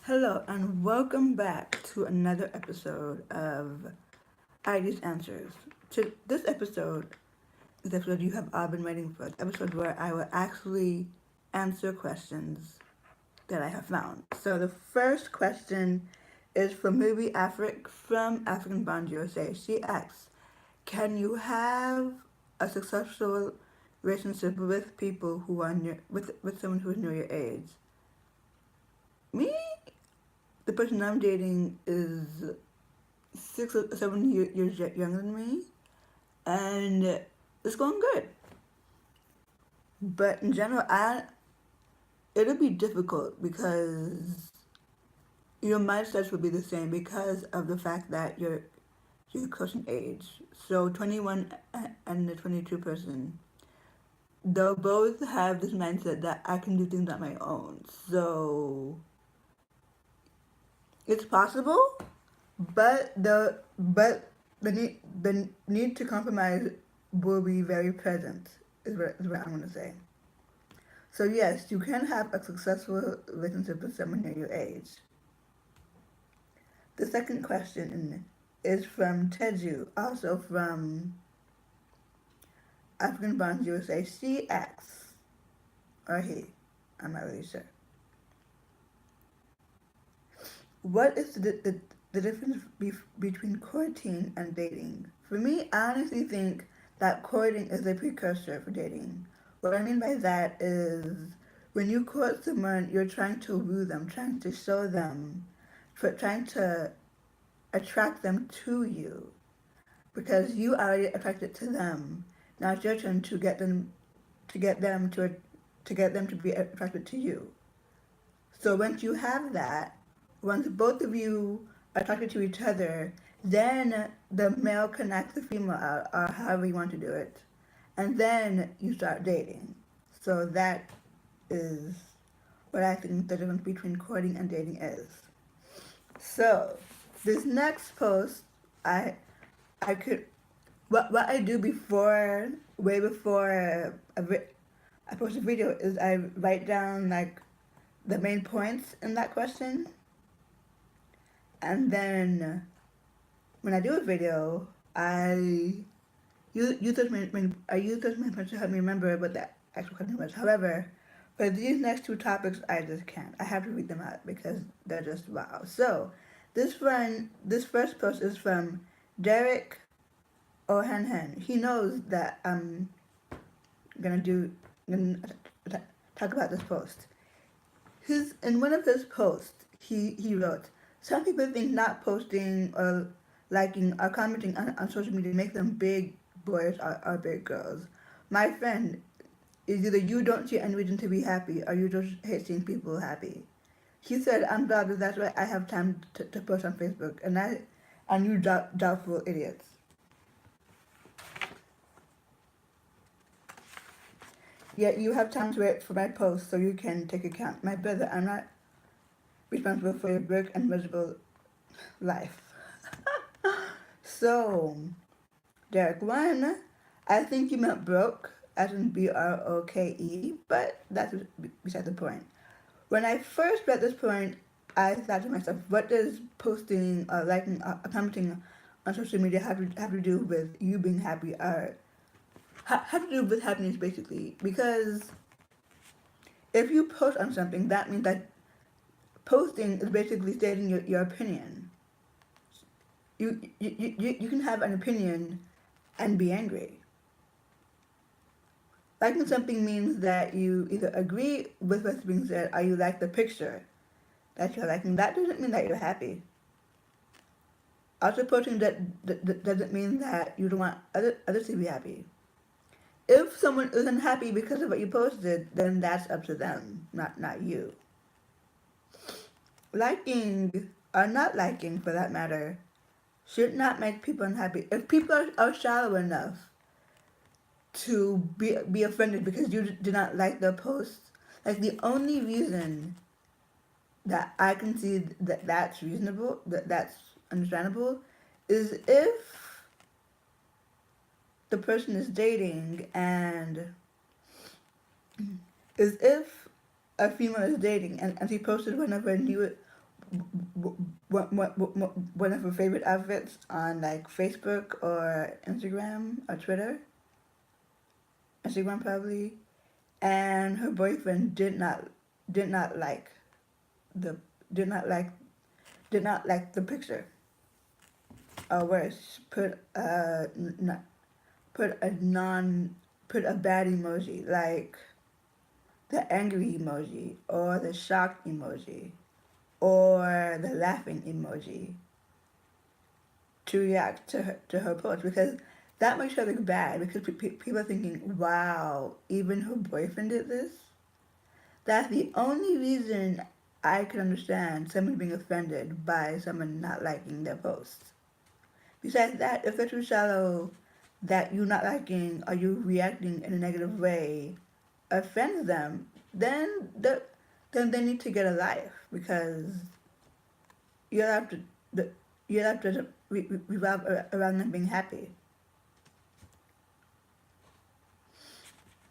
Hello and welcome back to another episode of ID's Answers. To this episode is the episode you have all been waiting for. The episode where I will actually answer questions that I have found. So the first question is from Movie Afric from African Bond USA. She asks, "Can you have a successful relationship with people who are near with someone who is near your age?" Me, the person I'm dating is 6 or 7 years younger than me, and it's going good. But in general, it'll be difficult because your mindsets will be the same because of the fact that you're close in age. So 21 and the 22 person, they'll both have this mindset that I can do things on my own. So it's possible, but the need to compromise will be very present. Is what I'm gonna say. So yes, you can have a successful relationship with someone near your age. The second question is from Teju, also from African Bonds USA. She asks, or he, I'm not really sure. What is the difference between courting and dating? For me, I honestly think that courting is a precursor for dating. What I mean by that is when you court someone, you're trying to woo them, trying to show them, trying to attract them to you because you are already attracted to them. Now it's your turn to get them to get them to be attracted to you. So once you have that, once both of you are attracted to each other, then the male connects the female out, or however you want to do it, and then you start dating. So that is what I think the difference between courting and dating is. So this next post, I could what I do before way before I post a video is I write down like the main points in that question, and then when I do a video, I use those main points to help me remember what the actual question was. However, for these next two topics, I just can't. I have to read them out because they're just wow. So this first post is from Derek O'Hanhan. He knows that I'm gonna talk about this post. In one of his posts, he wrote, "Some people think not posting or liking or commenting on social media make them big boys or big girls. My friend, is either you don't see any reason to be happy or you just hate seeing people happy." He said, "I'm glad that that's why I have time to post on Facebook, and you doubtful idiots. Yet you have time to wait for my post so you can take account. My brother, I'm not responsible for your broke and miserable life." So, Derek, one, I think you meant broke, as in BROKE, but that's beside the point. When I first read this point, I thought to myself, what does posting or liking or commenting on social media have to do with you being happy or have to do with happiness basically? Because if you post on something, that means that posting is basically stating your opinion. You can have an opinion and be angry. Liking something means that you either agree with what's being said or you like the picture that you're liking. That doesn't mean that you're happy. Also, posting that doesn't mean that you don't want others to be happy. If someone isn't happy because of what you posted, then that's up to them, not you. Liking or not liking, for that matter, should not make people unhappy. If people are shallow enough to be offended because you did not like their post, like the only reason that I can see that that's reasonable, that's understandable, is if the person is dating and is if a female is dating and she posted one of her one of her favorite outfits on like Facebook or Instagram or Twitter, Instagram probably, and her boyfriend did not like the did not like did not like the picture, or worse, put a non put a bad emoji like the angry emoji or the shocked emoji or the laughing emoji to react to her post, because that makes her look bad, because people are thinking, wow, even her boyfriend did this. That's the only reason I can understand someone being offended by someone not liking their posts. Besides that, if they're too shallow, that you not liking or you reacting in a negative way offends them, then they need to get a life, because you have to the, you have to revolve around them being happy.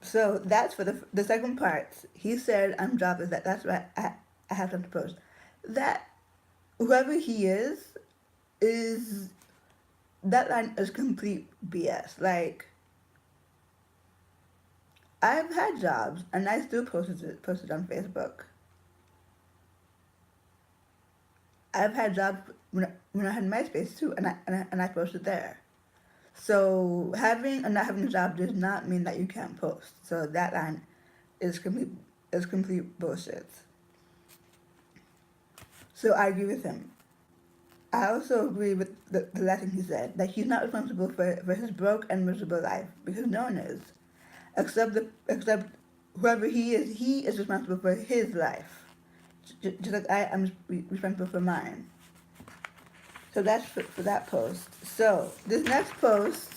So that's for the second part. He said I'm jobless. That's why I have something to post. That whoever he is that line is complete BS. Like, I've had jobs and I still posted on Facebook. I've had jobs when I had MySpace too, and I posted there. So having or not having a job does not mean that you can't post. So that line is complete bullshit. So I agree with him. I also agree with the last thing he said, that he's not responsible for his broke and miserable life, because no one is. Except whoever he is responsible for his life. Just like I am responsible for mine. So that's for that post. So this next post,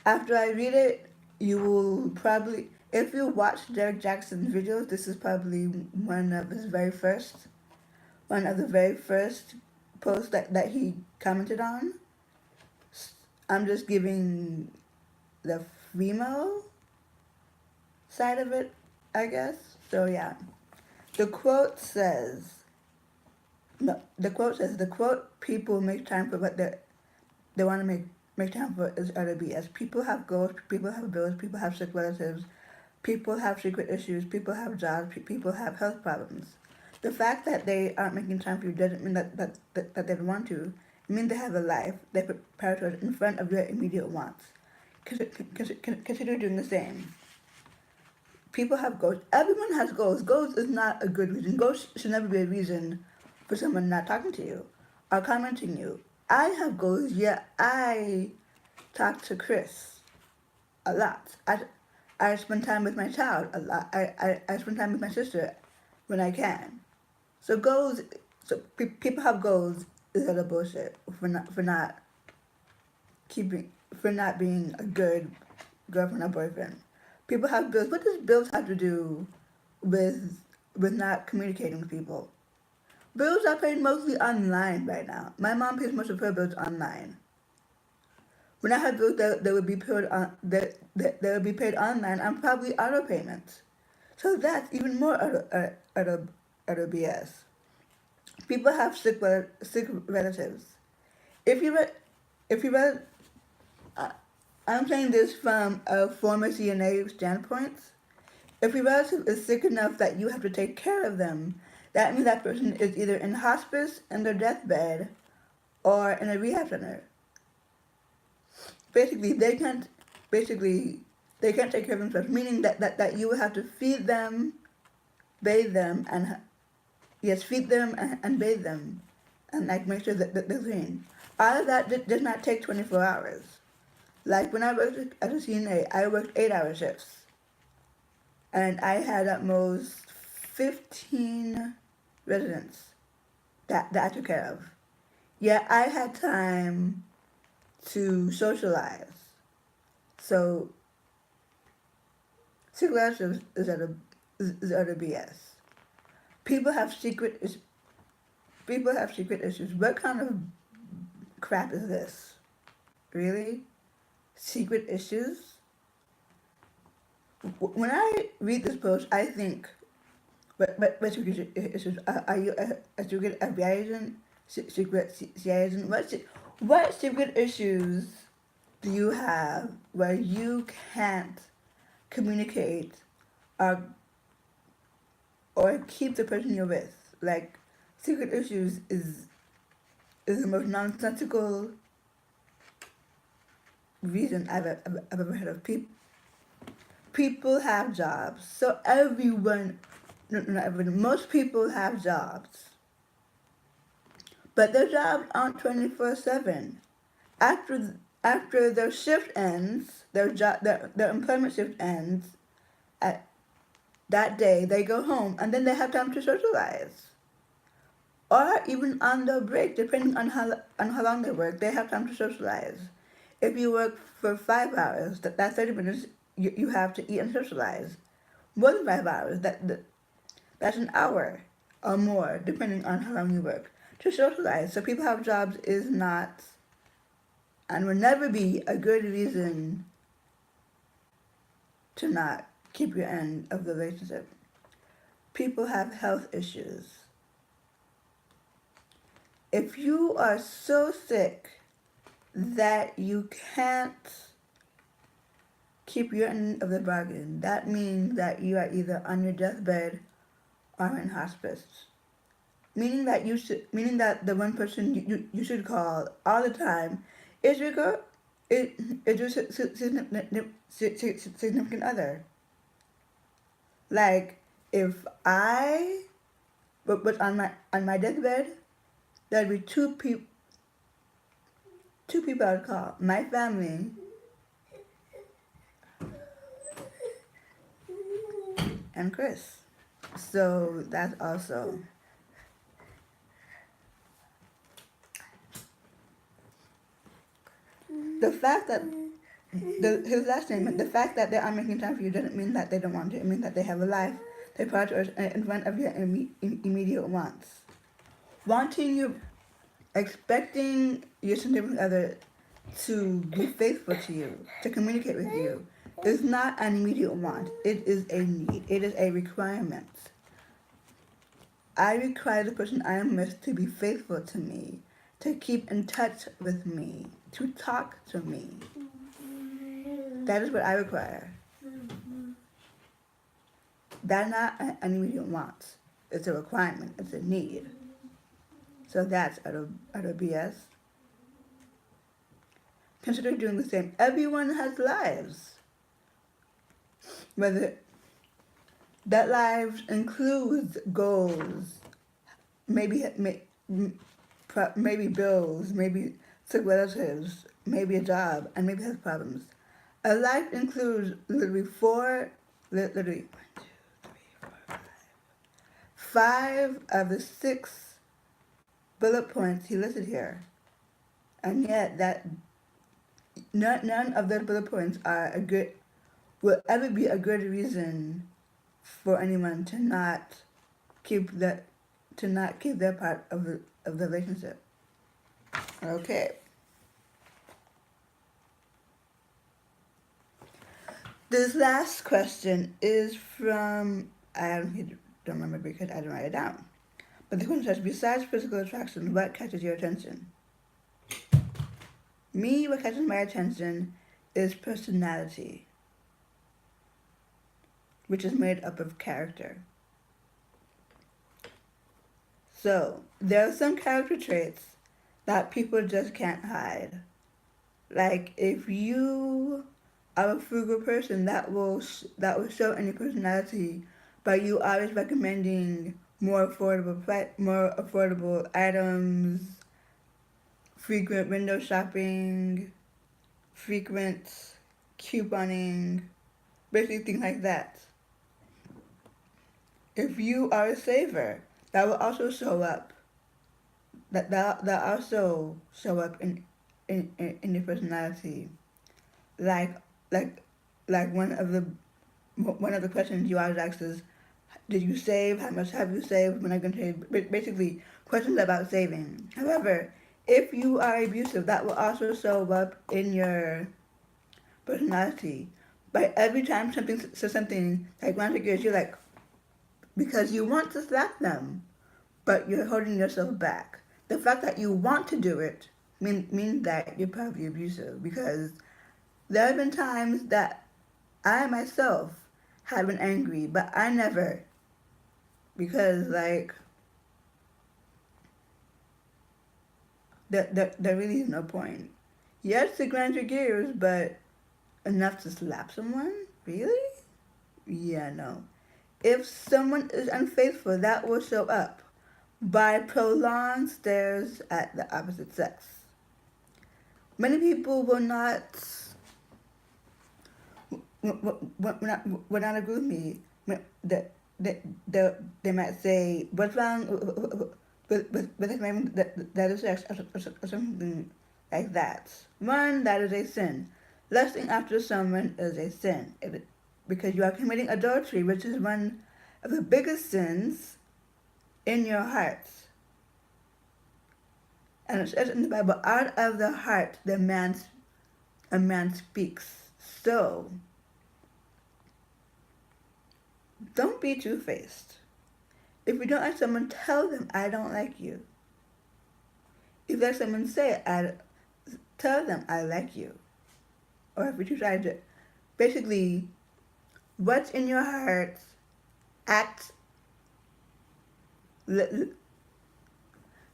after I read it, you will probably, if you watch Derek Jackson's videos, this is probably one of the very first posts that he commented on. I'm just giving the female side of it, I guess. So yeah, the quote says, no, the quote, people make time for what they want to make time for is utter BS. People have goals, people have bills, people have sick relatives, people have secret issues, people have jobs, people have health problems. The fact that they aren't making time for you doesn't mean that they don't want to. It means they have a life they prepare towards in front of their immediate wants. Consider doing the same. People have goals. Everyone has goals. Goals is not a good reason. Goals should never be a reason for someone not talking to you or commenting you. I have goals, yeah, I talk to Chris a lot. I spend time with my child a lot. I spend time with my sister when I can. So goals, people have goals is a bullshit keeping for not being a good girlfriend or boyfriend. People have bills. What does bills have to do with not communicating with people? Bills are paid mostly online right now. My mom pays most of her bills online. When I have bills that would be paid on that would be paid online, I'm probably auto payments. So that's even more auto BS. People have sick relatives. If you re- if you re- uh, I'm saying this from a former CNA standpoint. If your relative is sick enough that you have to take care of them, that means that person is either in hospice in their deathbed or in a rehab center. Basically, they can't take care of themselves, meaning that you will have to feed them, bathe them, and yes, feed them and bathe them, and like make sure that they're clean. All of that does not take 24 hours. Like when I worked as a CNA, I worked 8-hour shifts, and I had at most 15 residents that I took care of. Yeah, I had time to socialize. So cigarettes is utter BS. People have secret people have secret issues. What kind of crap is this? Really? Secret issues? When I read this post, I think, What secret issues? Are you a secret FBI agent? Secret CIA agent? What secret issues do you have where you can't communicate or keep the person you're with? Like, secret issues is the most nonsensical reason I've ever heard of. People have jobs, so everyone, no, not everyone, most people have jobs, but their jobs aren't 24/7. After their shift ends, their employment shift ends at that day, they go home and then they have time to socialize. Or even on their break, depending on how long they work, they have time to socialize. If you work for 5 hours, that's 30 minutes you have to eat and socialize. More than 5 hours, that's an hour or more, depending on how long you work, to socialize. So people have jobs is not and will never be a good reason to not keep your end of the relationship. People have health issues. If you are so sick that you can't keep your end of the bargain, that means that you are either on your deathbed or in hospice. Meaning that the one person you should call all the time is your significant other. Like, if I was on my deathbed, there'd be two people I'd call: my family and Chris. So that's also the fact that his last statement, the fact that they are making time for you doesn't mean that they don't want to. It means that they have a life. They prioritize in front of your immediate wants. Wanting your, expecting your significant other to be faithful to you, to communicate with you, is not an immediate want. It is a need. It is a requirement. I require the person I am with to be faithful to me, to keep in touch with me, to talk to me. That is what I require. That's not an immediate want. It's a requirement. It's a need. So that's utter BS. Consider doing the same. Everyone has lives. Whether that lives includes goals, maybe bills, maybe sick relatives, maybe a job, and maybe health problems. A life includes literally 5 of the 6 bullet points he listed here, and yet that none of those bullet points will ever be a good reason for anyone to not keep their part of the relationship. Okay. This last question is from, I don't remember because I didn't write it down. But the question says, besides physical attraction, what catches your attention? Me, what catches my attention is personality, which is made up of character. So, there are some character traits that people just can't hide. Like, if you are a frugal person, that will show in your personality by you always recommending more affordable items, frequent window shopping, frequent couponing, basically things like that. If you are a saver, that will also show up. That also show up in your personality. Like one of the questions you always ask is, did you save? How much have you saved? When are you going to save? Basically, questions about saving. However, if you are abusive, that will also show up in your personality. By every time something says something like 1 figures, you're like, because you want to slap them, but you're holding yourself back. The fact that you want to do it means that you're probably abusive, because there have been times that I myself have been angry, but I never, because like there really is no point. Yes, to grind your gears, but enough to slap someone? Really? Yeah, no. If someone is unfaithful, that will show up by prolonged stares at the opposite sex. Many people will not agree with me. They might say, "What's wrong with having that is sex," or something like that. One, that is a sin. Lusting after someone is a sin, because you are committing adultery, which is one of the biggest sins in your heart. And it says in the Bible, out of the heart a man speaks. So don't be two-faced. If you don't like someone, tell them, "I don't like you." If you let someone say it, tell them, "I like you." Or if you try to, basically, what's in your heart, act.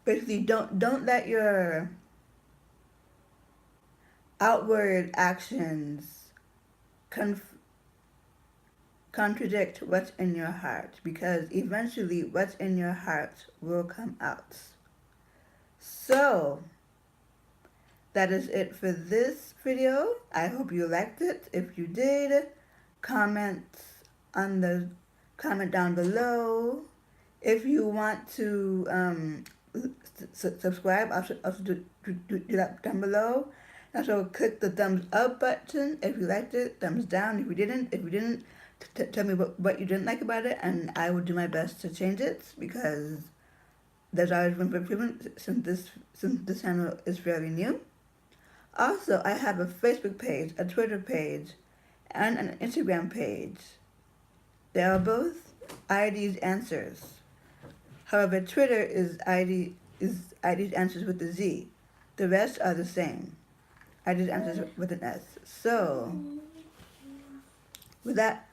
Basically, don't let your outward actions contradict what's in your heart, because eventually what's in your heart will come out. So that is it for this video. I hope you liked it. If you did, comment down below. If you want to subscribe, also do that down below. Also click the thumbs up button if you liked it. Thumbs down if you didn't. If you didn't, tell me what you didn't like about it, and I will do my best to change it, because there's always room for improvement since this channel is fairly new. Also, I have a Facebook page, a Twitter page, and an Instagram page. They are both ID's Answers. However, Twitter is ID's Answers with a Z. The rest are the same. ID's Answers with an S. So, with that